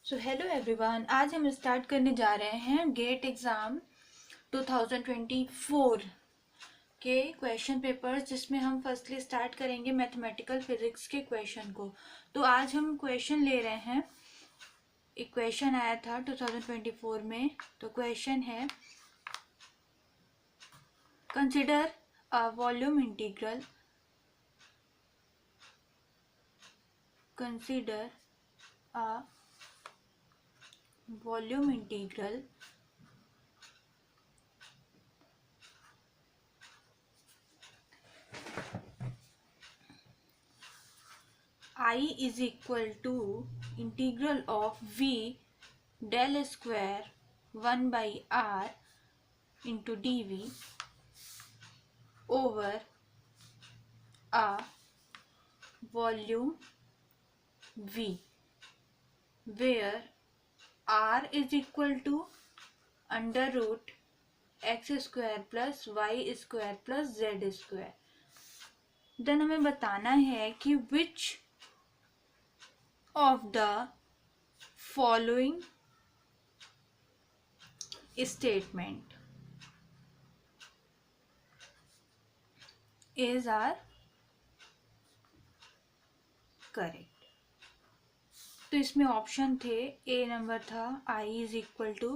So hello everyone, आज हम start करने जा रहे हैं गेट एग्ज़ाम 2024 के क्वेश्चन पेपर्स, जिसमें हम फर्स्टली स्टार्ट करेंगे मैथमेटिकल फिजिक्स के क्वेश्चन को। तो आज हम क्वेश्चन ले रहे हैं। एक क्वेश्चन आया था 2024 में। तो क्वेश्चन है, consider a volume integral I is equal to integral of v del square 1 by r into dv over a volume v, where r is equal to under root x square plus y square plus z square। Then हमें बताना है कि which of the following statement is our correct। तो इसमें option थे, A number था i is equal to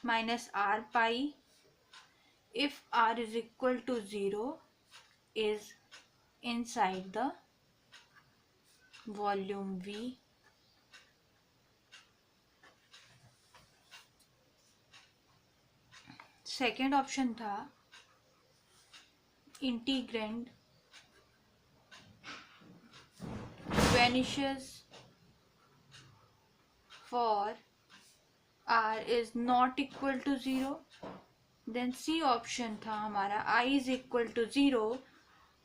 minus R pi if r is equal to 0 is inside the volume v। Second option था integrand vanishes for r is not equal to 0। Then C option था हमारा i is equal to 0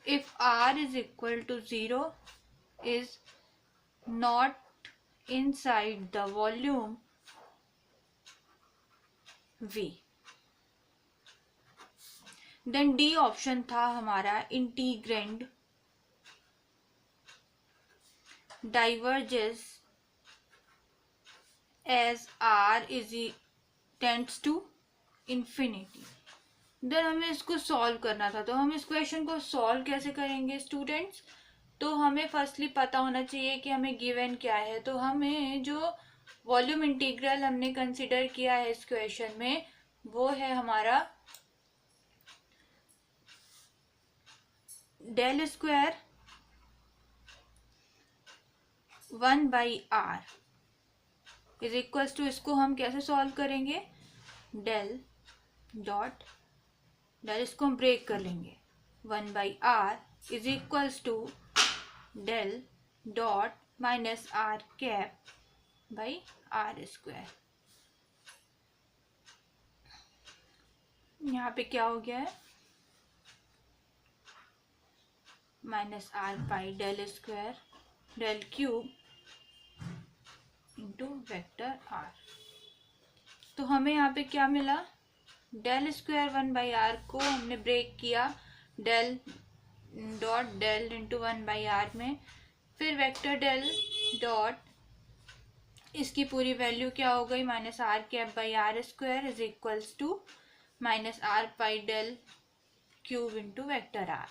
if r is equal to 0 is not inside the volume v। Then D option था हमारा integrand diverges as r is tends to infinity। Then हमें इसको solve करना था। तो हम इस क्वेश्चन को सॉल्व कैसे करेंगे स्टूडेंट्स? तो हमें फर्स्टली पता होना चाहिए कि हमें गिवन क्या है। तो हमें जो वॉल्यूम इंटीग्रल हमने कंसिडर किया है इस क्वेश्चन में, वो है हमारा del square 1 by R is equals to, इसको हम कैसे सॉल्व करेंगे, डेल डॉट डेल, इसको हम ब्रेक कर लेंगे, 1 by R is equals to del dot minus R cap by R square. यहाँ पे क्या हो गया है, minus R pi del square del cube into vector R. तो हमें यहाँ पे क्या मिला, डेल स्क्वायर 1 बाई आर को हमने ब्रेक किया del dot del into 1 by R में, फिर वेक्टर डेल डॉट, इसकी पूरी वैल्यू क्या हो गई, minus R cap by R square is equals to minus R pi del cube into vector R.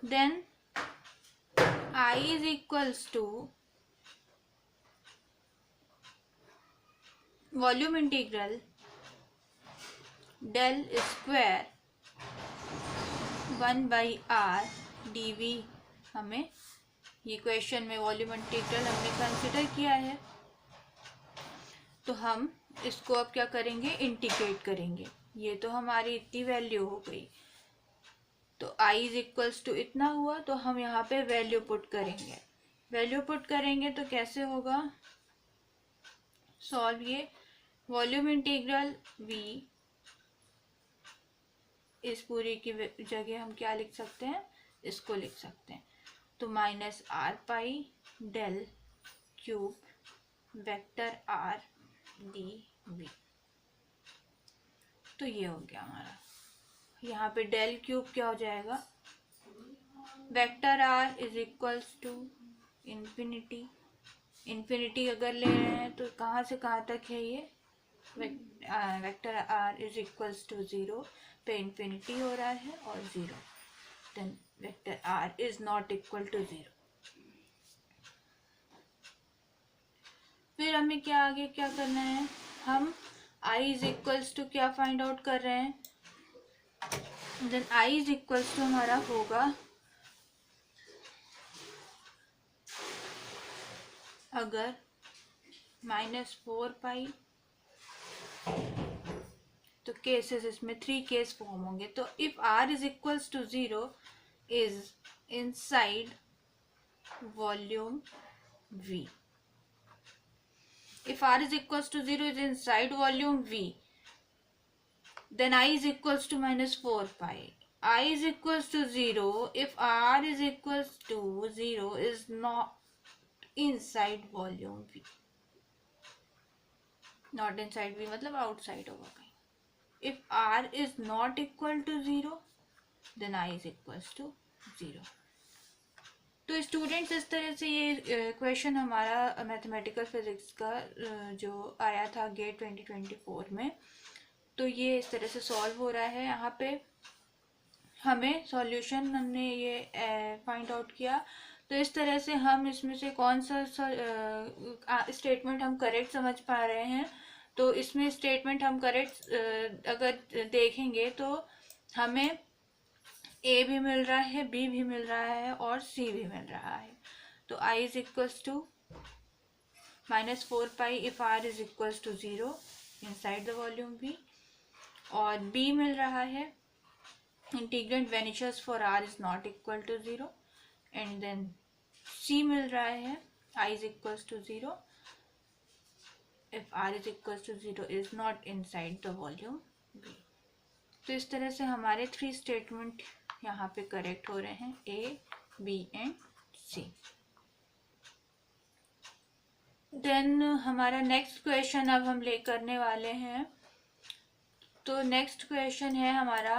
Then I is equals to volume integral del square 1 by R dv। हमें ये क्वेश्चन में volume integral हमने consider किया है। तो हम इसको अब क्या करेंगे, इंटीग्रेट करेंगे। ये तो हमारी इतनी वैल्यू हो गई, तो i इज इक्वल्स टू इतना हुआ। तो हम यहाँ पे वैल्यू पुट करेंगे। वैल्यू पुट करेंगे तो कैसे होगा सॉल्व, ये वॉल्यूम इंटीग्रल v, इस पूरी की जगह हम क्या लिख सकते हैं, इसको लिख सकते हैं। तो minus R pi del cube vector R D V. तो ये हो गया हमारा। यहाँ पे डेल क्यूब क्या हो जाएगा, vector R is equals to infinity infinity अगर ले रहे हैं तो कहाँ से कहाँ तक है ये, vector R is equals to 0 पे इन्फिनिटी हो रहा है और 0, then vector R is not equal to 0। फिर हमें क्या आगे क्या करना है, हम i इज इक्वल्स टू क्या फाइंड आउट कर रहे हैं, देन i इज इक्वल्स टू हमारा होगा, अगर -4 पाई, तो केसेस इसमें 3 केस फॉर्म होंगे। तो if r is equals to 0 is inside volume v, if r is equals to 0 is inside volume v, then I is equals to -4 pi. I is equals to 0 if r is equals to 0 is not inside volume v, not inside v मतलब outside होगा कहीं। if r is not equal to 0 then I is equals to 0। तो students इस तरह से ये question हमारा mathematical physics का जो आया था गेट 2024 में, तो ये इस तरह से सॉल्व हो रहा है। यहाँ पे हमें सॉल्यूशन हमने ये फाइंड आउट किया। तो इस तरह से हम इसमें से कौन सा स्टेटमेंट हम करेक्ट समझ पा रहे हैं। तो इसमें स्टेटमेंट हम करेक्ट अगर देखेंगे तो हमें ए भी मिल रहा है, बी भी मिल रहा है और सी भी मिल रहा है। तो i is equals to -4 pi if r is equals to 0 inside the volume v, और b मिल रहा है integrand vanishes for r is not equal to 0, and then c मिल रहा है i is equals to 0 if r is equals to 0 is not inside the volume v। तो इस तरह से हमारे 3 स्टेटमेंट यहाँ पे करेक्ट हो रहे हैं, ए, बी एंड सी। देन हमारा नेक्स्ट क्वेश्चन अब हम ले करने वाले हैं। तो नेक्स्ट क्वेश्चन है हमारा,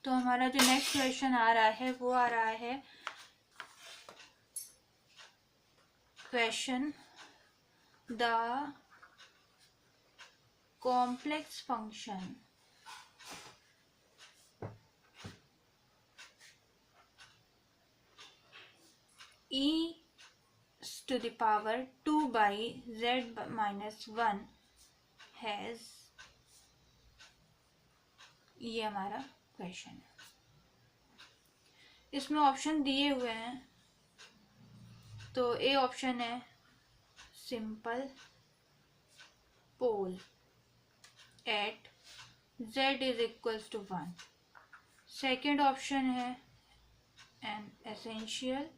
तो हमारा जो नेक्स्ट क्वेश्चन आ रहा है वो आ रहा है question the complex function e to the power 2 by z minus 1 has, ये हमारा क्वेश्चन है। इसमें ऑप्शन दिए हुए हैं। तो ए ऑप्शन है simple pole at z is equals to 1। Second option है an essential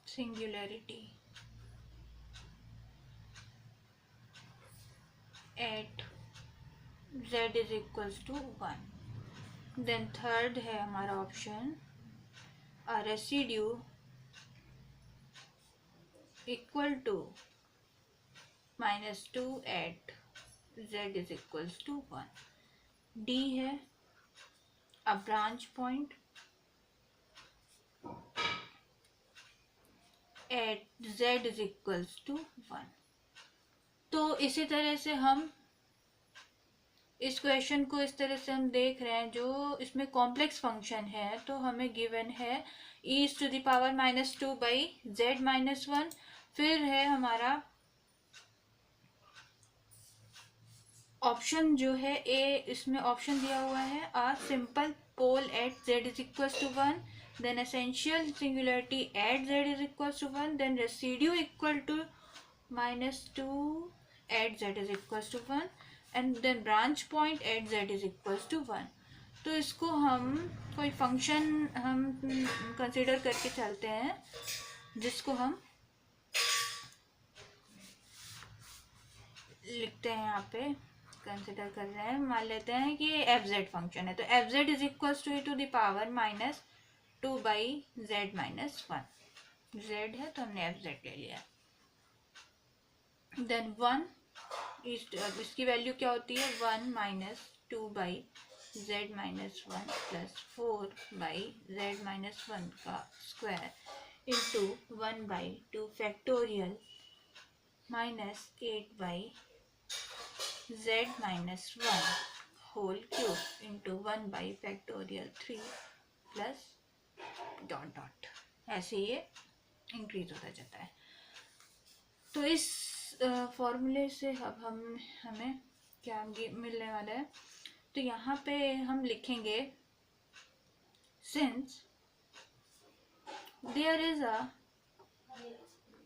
singularity at z is equals to 1। Then third है हमारा option a residue equal to -2 at z is equals to 1। D है a branch point at z is equals to 1। तो इसी तरह से हम इस क्वेश्चन को इस तरह से हम देख रहे हैं, जो इसमें कॉम्प्लेक्स फंक्शन है तो हमें गिवन है e to the power -2 by z minus 1। फिर है हमारा ऑप्शन जो है ए, इसमें ऑप्शन दिया हुआ है a simple pole at z is equals to 1, then essential singularity at z is equals to 1, then residue equal to -2 at z is equals to 1, and then branch point at z is equals to 1। तो इसको हम कोई function हम consider करके चलते हैं, जिसको हम लिखते हैं यहाँ पे कंसिडर कर रहे हैं। मान लेते हैं कि एफ जेड फंक्शन है। तो F Z is equals to e to the power -2 by z minus 1। z है तो हमने एफ जेड ले लिया। देन 1 इसकी वैल्यू क्या होती है 1 - 2 by z minus one plus 4/z-1 का square into 1/2 factorial minus 8/z-1 whole cube into 1/3 plus dot dot, ऐसे ये इंक्रीज होता जाता है। तो इस फॉर्मूले से अब हमें क्या मिलने वाला है, तो यहाँ पे हम लिखेंगे since there is a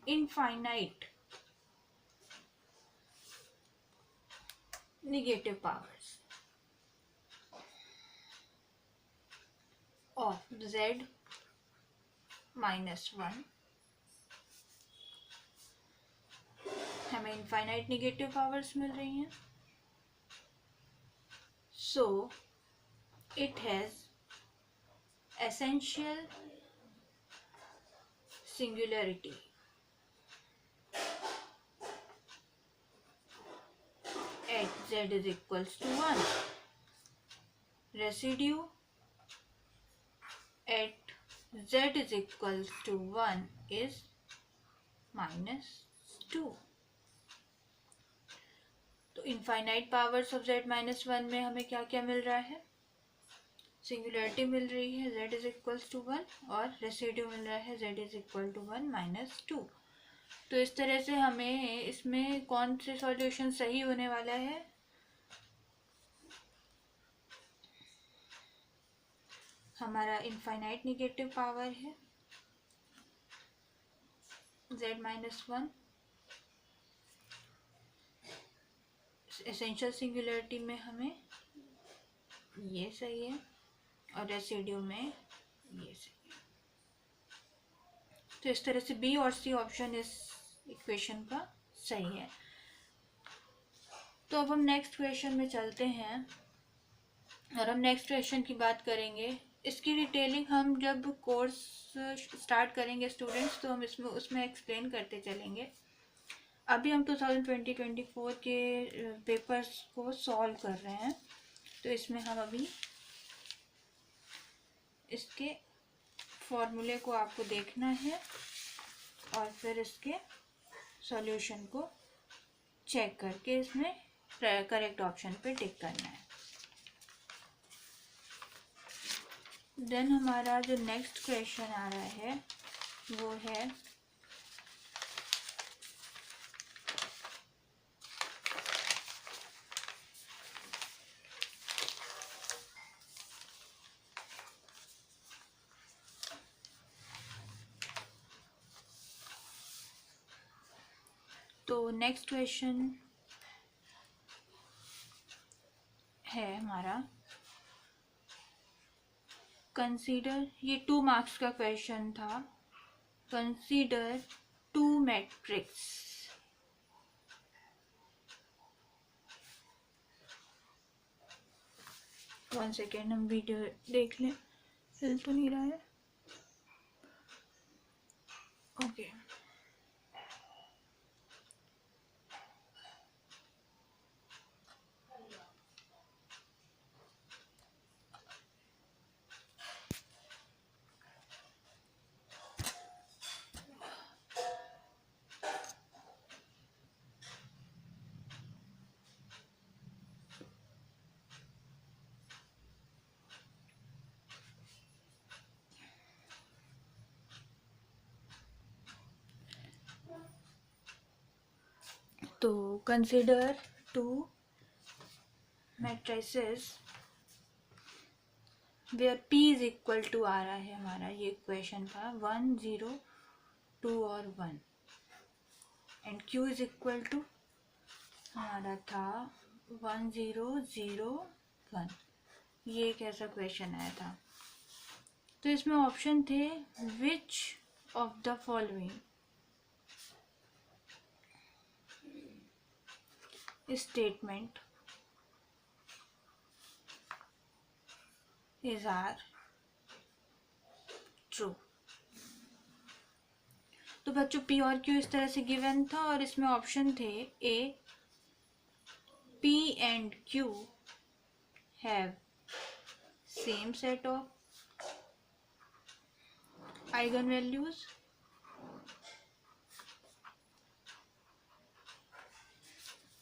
infinite negative powers of z-1, हमें इनफाइनाइट नेगेटिव पावर्स मिल रही हैं, so it has essential singularity at z is equals to 1, residue at z is equals to 1 is -2। तो इनफाइनाइट पावर्स ऑफ z-1 में हमें क्या क्या मिल रहा है, सिंगुलरिटी मिल रही है z इज इक्वल्स टू 1 और रेसिड्यू मिल रहा है z इज इक्वल टू 1 -2। तो इस तरह से हमें इसमें कौन से सॉल्यूशन सही होने वाला है, हमारा इनफाइनाइट नेगेटिव पावर है z-1, एसेंशियल सिंगुलरिटी में हमें ये सही है और रेसिड्यू में ये सही है। तो इस तरह से बी और सी ऑप्शन इस इक्वेशन का सही है। तो अब हम नेक्स्ट क्वेश्चन में चलते हैं और हम नेक्स्ट क्वेश्चन की बात करेंगे। इसकी डिटेलिंग हम जब कोर्स स्टार्ट करेंगे स्टूडेंट्स, तो हम उसमें एक्सप्लेन करते चलेंगे। अभी हम 2020-24 के पेपर्स को सॉल्व कर रहे हैं, तो इसमें हम अभी इसके फॉर्मूले को आपको देखना है और फिर इसके सॉल्यूशन को चेक करके इसमें करेक्ट ऑप्शन पे टिक करना है। देन हमारा जो नेक्स्ट क्वेश्चन आ रहा है वो है तो नेक्स्ट क्वेश्चन है हमारा कंसीडर, ये 2 मार्क्स का क्वेश्चन था। कंसीडर 2 मैट्रिक्स, वन सेकेंड हम वीडियो देख लें, हिल तो नहीं रहा है, ओके। तो consider 2 matrices where P is equal to आ रहा है हमारा, ये क्वेश्चन था 1 0 2 और 1 and Q is equal to हमारा था 1 0 0 1। ये एक ऐसा क्वेश्चन आया था। तो इसमें ऑप्शन थे विच of the following statement is are true। तो बच्चों P और Q इस तरह से गिवन था और इसमें ऑप्शन थे A P and Q have same set of eigenvalues,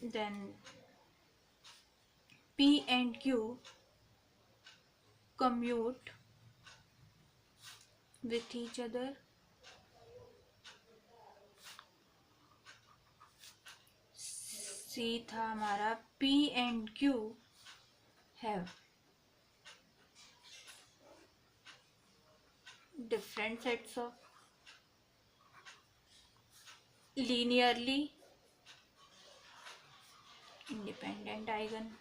then P and Q commute with each other. C था हमारा P and Q have different sets of linearly independent eigen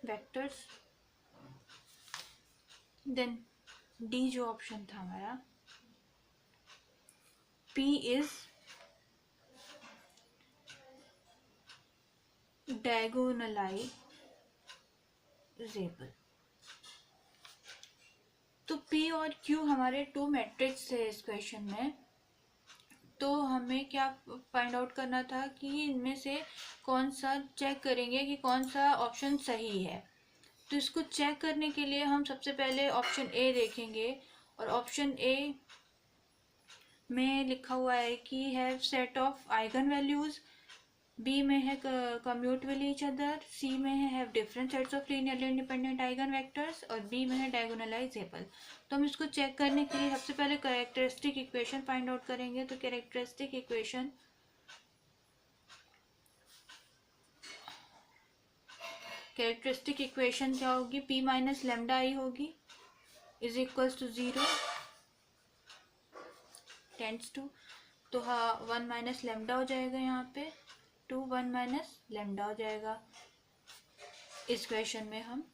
vectors. Then D जो option था हमारा, P is diagonalizable. तो P और Q हमारे two matrix थे इस क्वेश्चन में, तो हमें क्या फाइंड आउट करना था कि इनमें से कौन सा, चेक करेंगे कि कौन सा ऑप्शन सही है। तो इसको चेक करने के लिए हम सबसे पहले ऑप्शन ए देखेंगे, और ऑप्शन ए में लिखा हुआ है कि have set of eigenvalues, B में है commute with each other, C में है have different sets of linearly independent eigen vectors, और बी में है डायगोनलाइजेबल। तो हम इसको चेक करने के लिए सबसे पहले कैरेक्टरिस्टिक इक्वेशन फाइंड आउट करेंगे। तो कैरेक्टरिस्टिक इक्वेशन क्या होगी, पी माइनस लेमडा आई होगी, is equals to 0 tends to, तो हाँ 1 माइनस लेमडा हो जाएगा, यहाँ पे 2 1 माइनस लेमडा हो जाएगा। इस क्वेश्चन में हम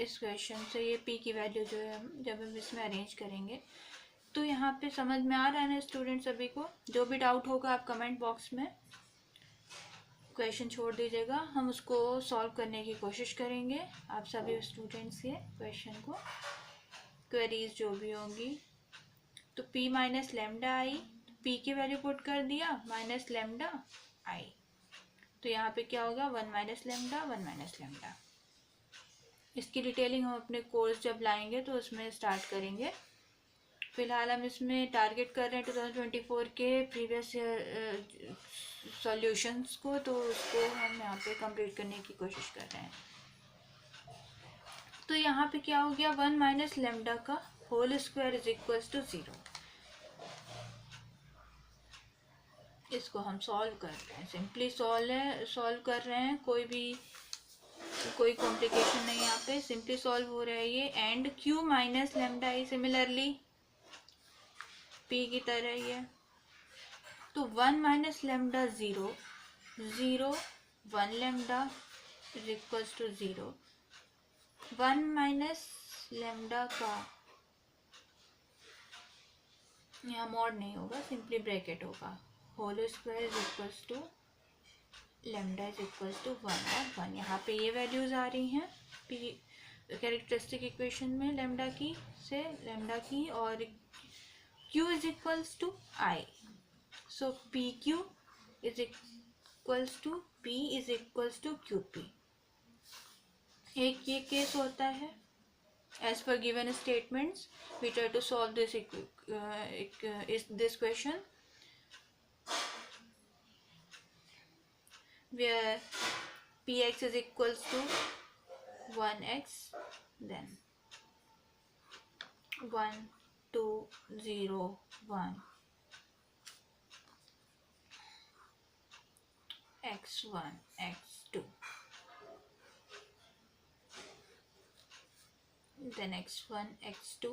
इस क्वेश्चन से ये p की वैल्यू जो है हम जब हम इसमें अरेंज करेंगे, तो यहाँ पे समझ में आ रहा है ना स्टूडेंट सभी को? जो भी डाउट होगा आप कमेंट बॉक्स में क्वेश्चन छोड़ दीजिएगा, हम उसको सॉल्व करने की कोशिश करेंगे। आप सभी स्टूडेंट्स के क्वेश्चन को, क्वेरीज जो भी होंगी। तो p माइनस लेमडा आई, p की वैल्यू पुट कर दिया, माइनस लेमडा आई, तो यहाँ पे क्या होगा 1 माइनस लेमडा 1 माइनस लेमडा। इसकी डिटेलिंग हम अपने कोर्स जब लाएंगे तो उसमें स्टार्ट करेंगे। फिलहाल हम इसमें टारगेट कर रहे हैं 2024 के प्रीवियस ईयर सॉल्यूशंस को, तो उसको हम यहाँ पे कंप्लीट करने की कोशिश कर रहे हैं। तो यहाँ पे क्या हो गया, 1 माइनस लेमडा का whole square is equals to 0। इसको हम सॉल्व कर रहे हैं, सिंपली सॉल्व कर रहे हैं, कोई कॉम्प्लिकेशन नहीं, यहाँ पे सिंपली सॉल्व हो रहा है ये। And q minus lambda I similarly p की तरह ही है, तो 1 minus lambda 0 0 1 lambda is equals to 0। 1 minus lambda का यहाँ मॉड नहीं होगा, सिंपली ब्रैकेट होगा, whole square is equals to lambda is equals to 1 और 1। यहाँ पे ये वैल्यूज आ रही हैं पी कैरेक्टरिस्टिक इक्वेशन में लेमडा की, और q is equals to I, so P Q is equals to p is equals to QP। एक ये केस होता है, as per given statements we try to solve this question where px is equals to 1x, then 1 2 0 1 x1 x2, then x1 x2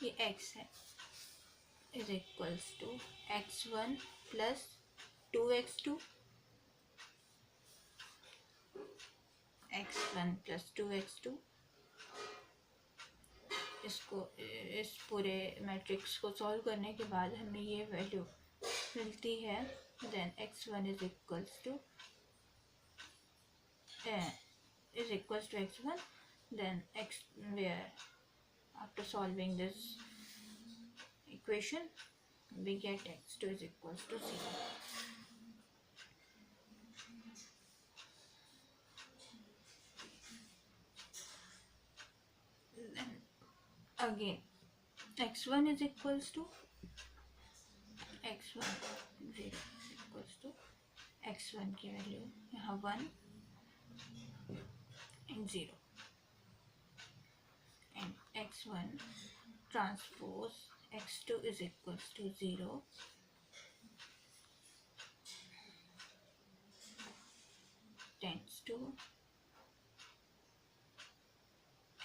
ये x है is equals to x1 plus 2x2 x1 plus 2x2। इसको इस पूरे matrix को solve करने के बाद हमें ये वैल्यू मिलती है, then x1 is equals to x1, then where after solving this equation we get x2 is equals to 0। Again x1 is equals to x1 0 equals to x1 की वैल्यू यहाँ 1 and 0 and x1 transpose x2 is equals to 0 tends to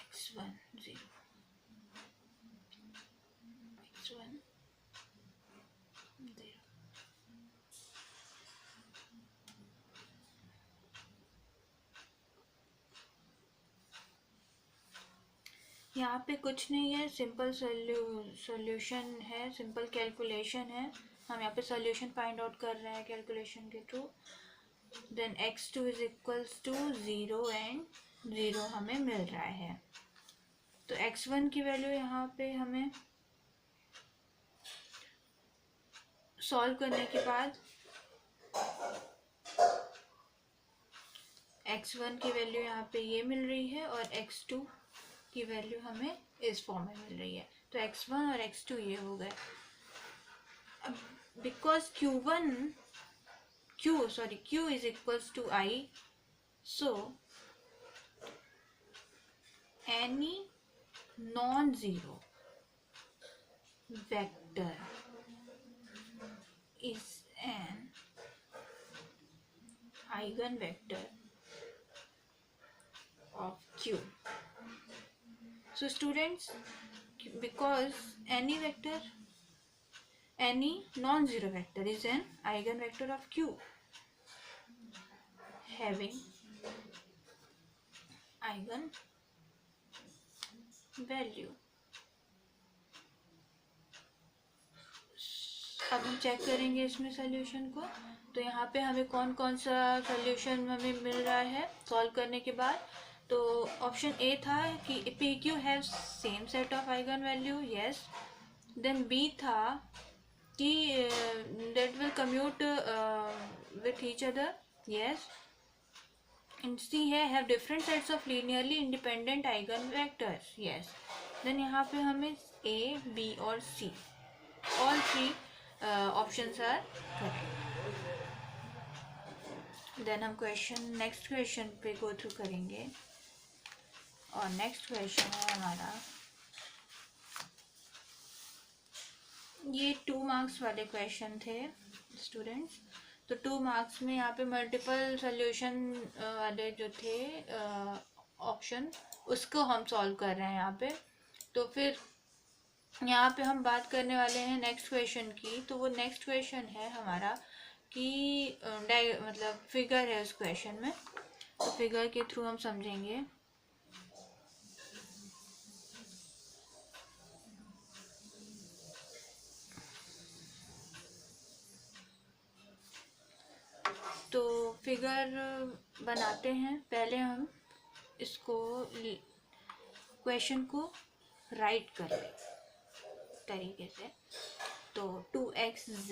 x1 0 x1 0। यहाँ पे कुछ नहीं है, simple solution है, simple calculation है। हम यहाँ पे सॉल्यूशन फाइंड आउट कर रहे हैं कैलकुलेशन के थ्रू। Then x2 is equals to 0 and 0 हमें मिल रहा है। तो x1 की वैल्यू यहाँ पे हमें सॉल्व करने के बाद x1 की वैल्यू यहाँ पे ये मिल रही है और x2 की वैल्यू हमें इस फॉर्म में मिल रही है। तो x1 और x2 ये हो गए। अब because q is equals to I, so any non zero vector is an eigenvector of Q. So students, because any non-zero vector is an eigenvector of Q having eigenvalue। अब हम check करेंगे इसमें solution को। तो यहाँ पे हमें कौन कौन सा सोल्यूशन हमें मिल रहा है सॉल्व करने के बाद। तो ऑप्शन ए था कि P Q have same set of eigen value, yes. Then B था कि that will commute with each other, yes. And C है have different sets of linearly independent eigen vectors, yes. Then यहाँ पे हमें A, B और C all three options are correct. Then हम next question पे go through करेंगे। और next question है हमारा, ये 2 मार्क्स वाले क्वेश्चन थे स्टूडेंट्स। तो 2 मार्क्स में यहाँ पे मल्टीपल सोल्यूशन वाले जो थे ऑप्शन, उसको हम सॉल्व कर रहे हैं यहाँ पे। तो फिर यहाँ पे हम बात करने वाले हैं नेक्स्ट क्वेश्चन की। तो वो नेक्स्ट क्वेश्चन है हमारा कि मतलब फिगर है उस क्वेश्चन में। तो फिगर के थ्रू हम समझेंगे। तो फिगर बनाते हैं। पहले हम इसको क्वेश्चन को राइट कर लें तरीके से। तो 2xz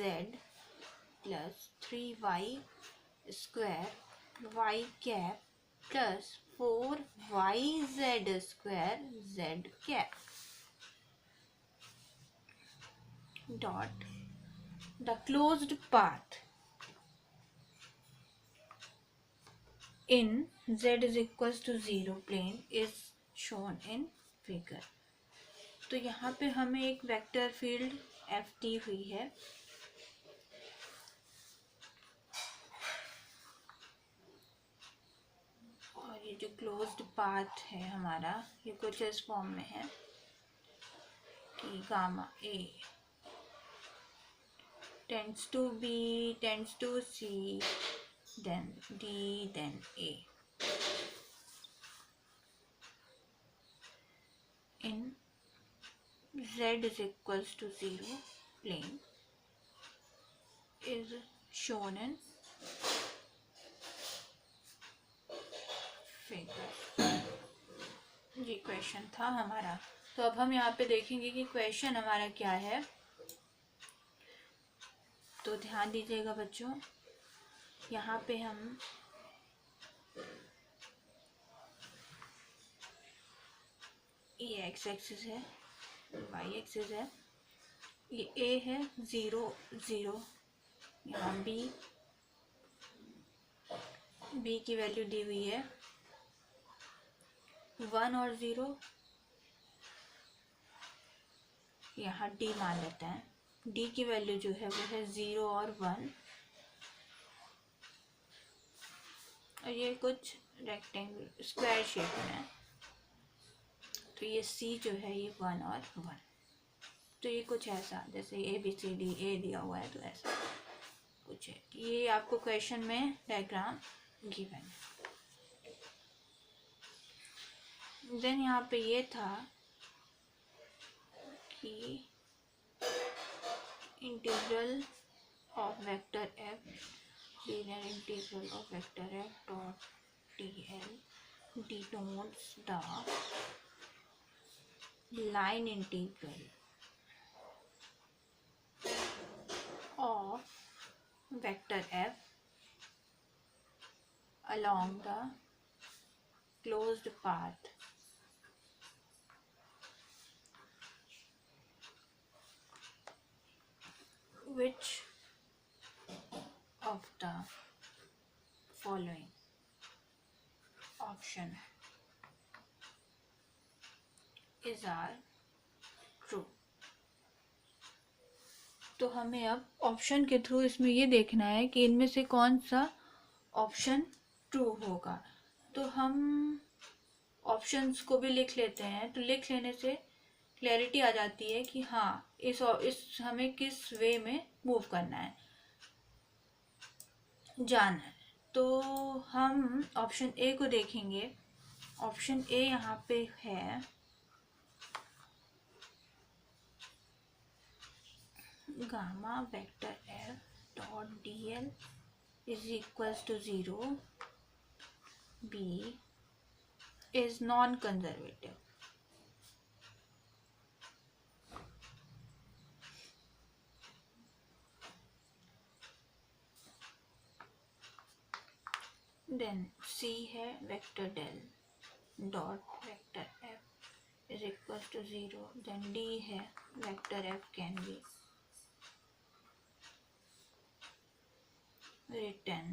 plus 3y square y cap plus 4yz square z cap dot the closed path in z is equals to 0 plane is shown in figure। तो यहाँ पे हमें एक वेक्टर फील्ड एफ दी हुई है। और ये जो क्लोज्ड पाथ है हमारा, ये कुछ इस फॉर्म में है कि gamma A tends to B tends to C then D then A in Z is equals to 0 plane is shown in figure। ये क्वेश्चन था हमारा। तो अब हम यहाँ पे देखेंगे कि क्वेश्चन हमारा क्या है। तो ध्यान दीजिएगा बच्चों, यहाँ पे हम ये एक्स एक्सिस है वाई एक्सिस है, ये ए है 0 0, यहाँ बी की वैल्यू दी हुई है 1 और 0, यहाँ डी मान लेते हैं, डी की वैल्यू जो है वो है 0 और 1, और ये कुछ रेक्टेंगल स्क्वायर शेप में है, तो ये सी जो है ये 1 और 1, तो ये कुछ ऐसा जैसे ABCD ए दिया हुआ है तो ऐसा कुछ है, ये आपको क्वेश्चन में डायग्राम गिवन है। देन यहाँ पे ये था कि integral of vector F, linear integral of vector F dot dl denotes the line integral of vector f along the closed path which of the following option is are true। तो हमें अब option के through इसमें ये देखना है कि इनमें से कौन सा ऑप्शन ट्रू होगा। तो हम ऑप्शंस को भी लिख लेते हैं, तो लिख लेने से क्लैरिटी आ जाती है कि हाँ इस हमें किस वे में मूव करना है, जाना है। तो हम ऑप्शन ए को देखेंगे। ऑप्शन ए यहाँ पे है gamma vector F dot dl is equals to 0, B is non conservative. Then C है vector del dot vector F is equals to 0, then D है vector F can be written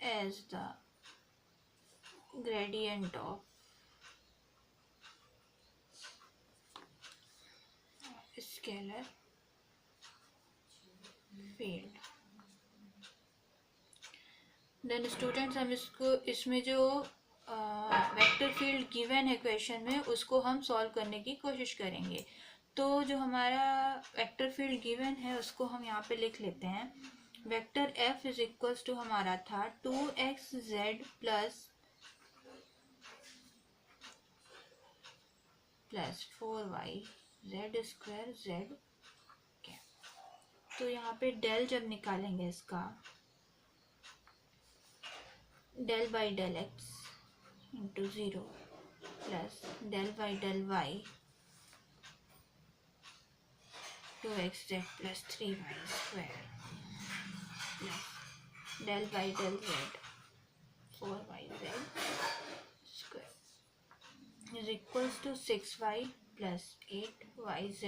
as the gradient of scalar field। Then students हम इसमें जो vector field given है question में उसको हम solve करने की कोशिश करेंगे। तो जो हमारा वेक्टर फील्ड गिवन है उसको हम यहाँ पे लिख लेते हैं। Vector F is equals to हमारा था 2xz plus 4y z square z cap. तो यहाँ पे डेल जब निकालेंगे इसका, del by del X into 0 plus del by del Y 2xz plus 3y square plus del by del z 4yz square is equals to 6y plus 8yz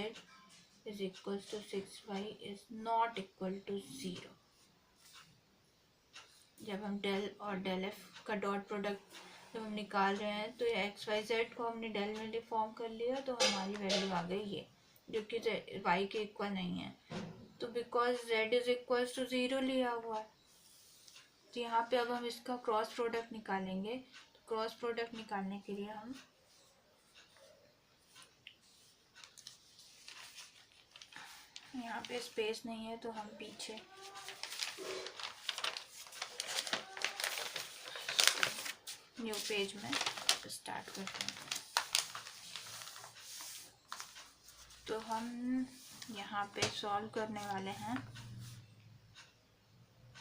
is equals to 6y is not equal to 0। जब हम del और del F का dot product जब हम निकाल रहे हैं तो एक्स वाई जेड को हमने डेल में डिफॉर्म कर लिया, तो हमारी वैल्यू आ गई है जो कि वाई के इक्वल नहीं है। तो because z is equal to 0 लिया हुआ है, तो यहाँ पे अब हम इसका क्रॉस प्रोडक्ट निकालेंगे। तो क्रॉस प्रोडक्ट निकालने के लिए हम यहाँ पे स्पेस नहीं है तो हम पीछे न्यू पेज में स्टार्ट करते हैं। तो हम यहाँ पे सॉल्व करने वाले हैं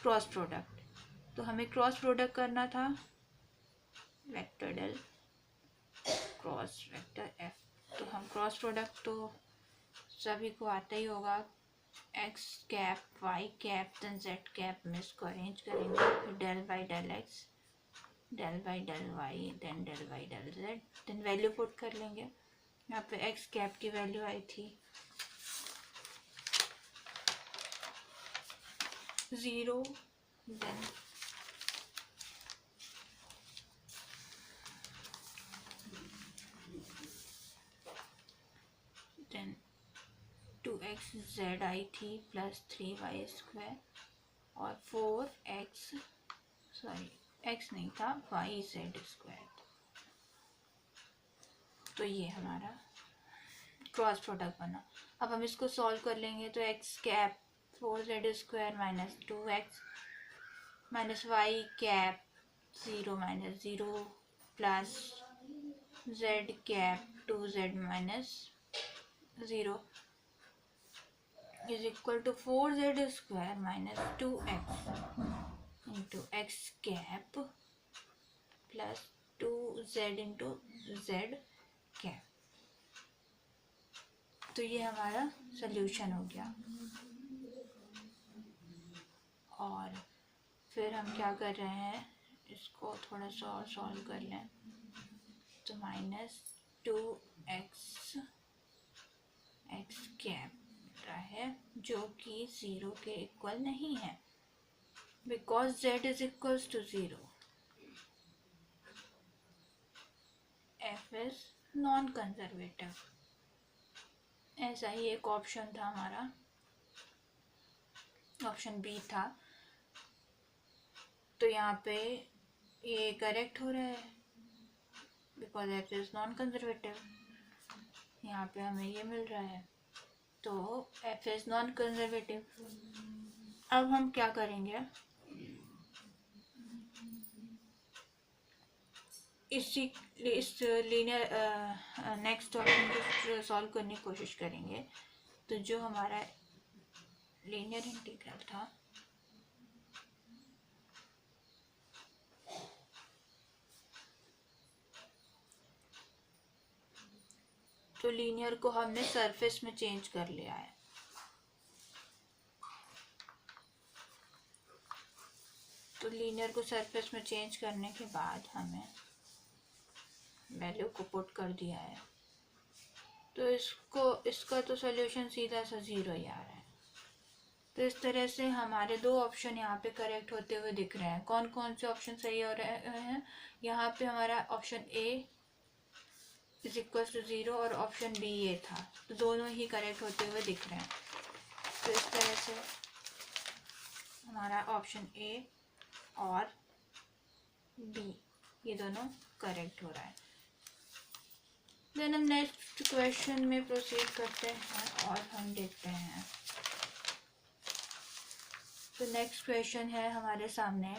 क्रॉस प्रोडक्ट। तो हमें क्रॉस प्रोडक्ट करना था vector del cross vector F. तो हम क्रॉस प्रोडक्ट तो सभी को आता ही होगा, X cap Y cap then Z cap में इसको अरेंज करेंगे। फिर del by del X del by del Y then del by del Z, then value put कर लेंगे। यहाँ पे एक्स कैप की वैल्यू आई थी 0, देन 2x z आई थी प्लस 3y² और 4x, सॉरी x नहीं था, yz²। तो ये हमारा क्रॉस प्रोडक्ट बना। अब हम इसको सॉल्व कर लेंगे तो x cap 4z² minus 2x minus y cap 0 minus 0 plus z cap 2z minus 0 is equal to 4z² minus 2x into x cap plus 2z into z cap. तो ये हमारा सल्यूशन हो गया। और फिर हम क्या कर रहे हैं, इसको थोड़ा सा और सॉल्व कर लें तो माइनस 2x x कैप मिल रहा है जो कि 0 के इक्वल नहीं है because z is equals to 0। f is non conservative. ऐसा ही एक ऑप्शन था हमारा, ऑप्शन बी था। तो यहाँ पे ये करेक्ट हो रहा है because f is non conservative. यहाँ पे हमें ये मिल रहा है तो f इज नॉन कंजर्वेटिव। अब हम क्या करेंगे, इस लीनियर नेक्स्ट ऑप्शन को सॉल्व करने की कोशिश करेंगे। तो जो हमारा लीनियर इंटीग्रल था तो लीनियर को हमने सरफेस में चेंज कर लिया है। तो लीनियर को सरफेस में चेंज करने के बाद हमें वैल्यू को पुट कर दिया है तो इसका तो सॉल्यूशन सीधा सा 0 ही आ रहा है। तो इस तरह से हमारे दो ऑप्शन यहाँ पे करेक्ट होते हुए दिख रहे हैं। कौन कौन से ऑप्शन सही हो रहे हैं, यहाँ पे हमारा option A is equal to 0 और ऑप्शन बी ये था, तो दोनों ही करेक्ट होते हुए दिख रहे हैं। तो इस तरह से हमारा ऑप्शन ए और बी ये दोनों करेक्ट हो रहा है। देन हम नेक्स्ट क्वेश्चन में प्रोसीड करते हैं और हम देखते हैं। तो नेक्स्ट क्वेश्चन है हमारे सामने,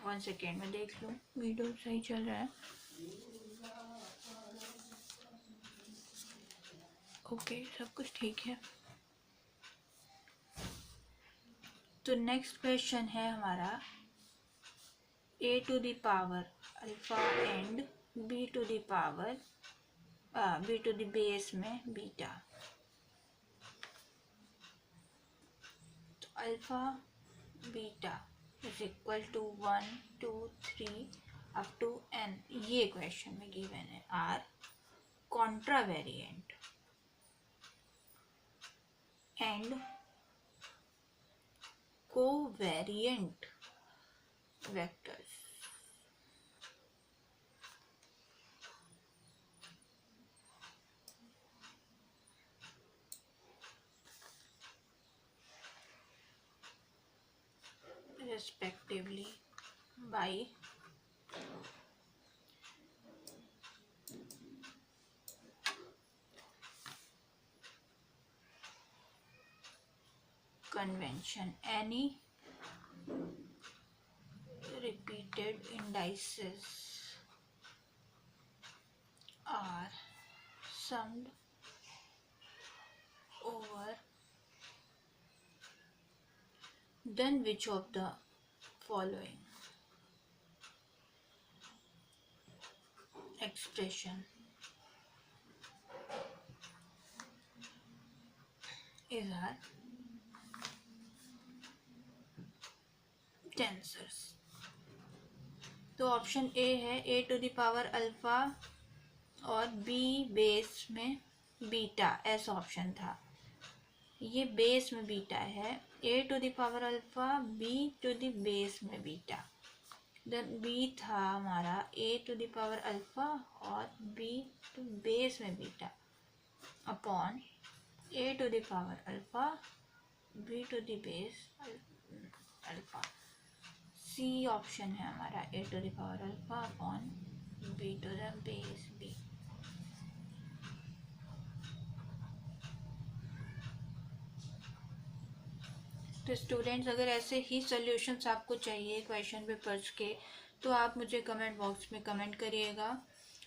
वन सेकेंड में देख लूँ वीडियो सही चल रहा है। ओके सब कुछ ठीक है। तो नेक्स्ट क्वेश्चन है हमारा a to the power alpha and b to the power b to the base में बीटा। तो alpha beta is equal to 1 2 3 up to n, ये क्वेश्चन में गिवन है, are contravariant and covariant vectors. Respectively by convention, any repeated indices are summed over, then which of the following expression is our tensors. तो option A है A to the power alpha और B base में beta, ऐसा option था। ये base में beta है, A to the power alpha B to the base में बीटा। देन बी था हमारा A to the power alpha और बी टू बेस में beta upon A to the power alpha B to the base alpha. C option है हमारा A to the power alpha upon B to the base B. तो students, अगर ऐसे ही solutions आपको चाहिए question papers के तो आप मुझे कमेंट बॉक्स में कमेंट करिएगा।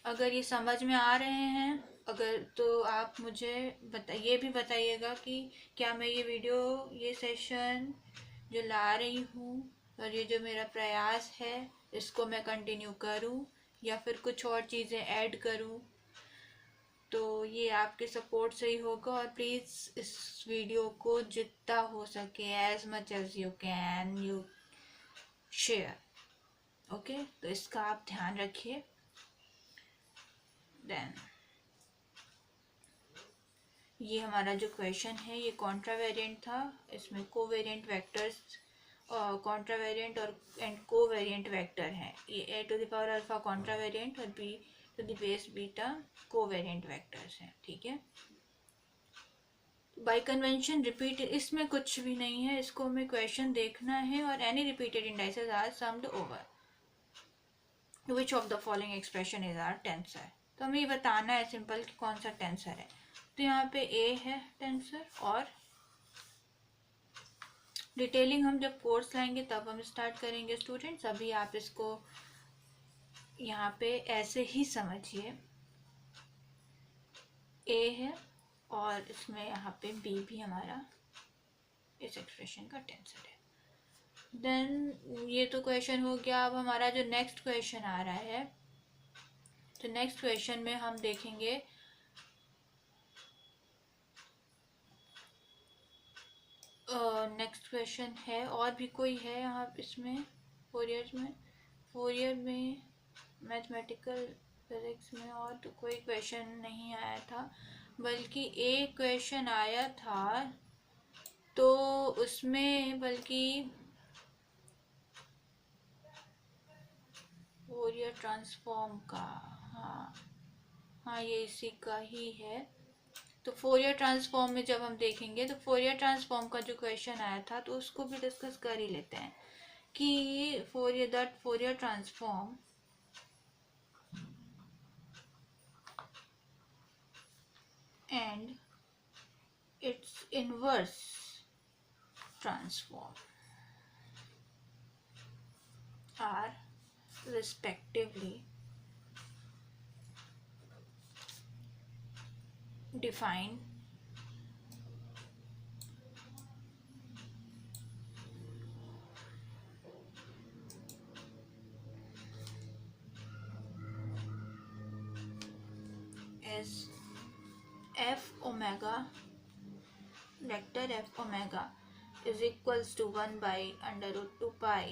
अगर ये समझ में आ रहे हैं अगर तो आप मुझे ये भी बताइएगा कि क्या मैं ये वीडियो ये सेशन जो ला रही हूँ और ये जो मेरा प्रयास है इसको मैं कंटिन्यू करूँ या फिर कुछ और चीज़ें ऐड करूँ। तो ये आपके सपोर्ट से ही होगा। और प्लीज़ इस वीडियो को जितना हो सके as much as you can you share, okay. तो इसका आप ध्यान रखिए। देन ये हमारा जो क्वेश्चन है ये कॉन्ट्रावेरिएंट था। इसमें कोवेरिएंट वेक्टर्स कॉन्ट्रावेरिएंट और एंड कोवेरिएंट वेक्टर है। ये A to the power alpha contravariant और B to the base beta covariant vectors हैं, ठीक है। बाय कन्वेंशन रिपीटेड, इसमें कुछ भी नहीं है, इसको हमें क्वेश्चन देखना है। और any repeated indices are summed over which of the following expression is are tensor. तो हमें ये बताना है सिंपल कि कौन सा टेंसर है। तो यहाँ पे ए है टेंसर और डिटेलिंग हम जब कोर्स लाएंगे तब हम स्टार्ट करेंगे स्टूडेंट्स। अभी आप इसको यहाँ पे ऐसे ही समझिए, ए है और इसमें यहाँ पे बी भी हमारा इस एक्सप्रेशन का टेंसर है। देन ये तो क्वेश्चन हो गया। अब हमारा जो नेक्स्ट क्वेश्चन आ रहा है तो नेक्स्ट क्वेश्चन में हम देखेंगे नेक्स्ट क्वेश्चन है और भी कोई है यहाँ इसमें फोरियर में मैथमेटिकल फिजिक्स में और तो कोई क्वेश्चन नहीं आया था, बल्कि एक क्वेश्चन आया था तो उसमें बल्कि फोरियर ट्रांसफॉर्म का, हाँ ये इसी का ही है। तो फोरियर ट्रांसफॉर्म में जब हम देखेंगे तो फोरियर ट्रांसफॉर्म का जो क्वेश्चन आया था तो उसको भी डिस्कस कर ही लेते हैं कि Fourier transform and its inverse transform are respectively defined as f omega vector f omega is equals to 1 by under root 2 pi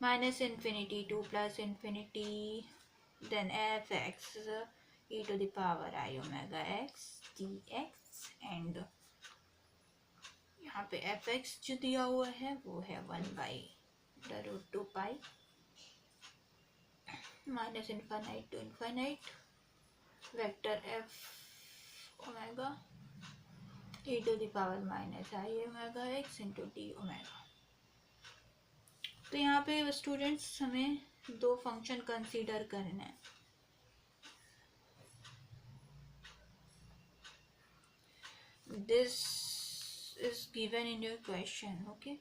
minus infinity 2 plus infinity then fx e to the power I omega x dx and यहाँ पे fx जो दिया हुआ है वो है 1 by the root 2 pi minus infinite to infinite vector f omega e to the power minus I omega x into d omega। तो यहाँ पे स्टूडेंट्स हमें दो फंक्शन कंसीडर करना है। This is given in your question, okay।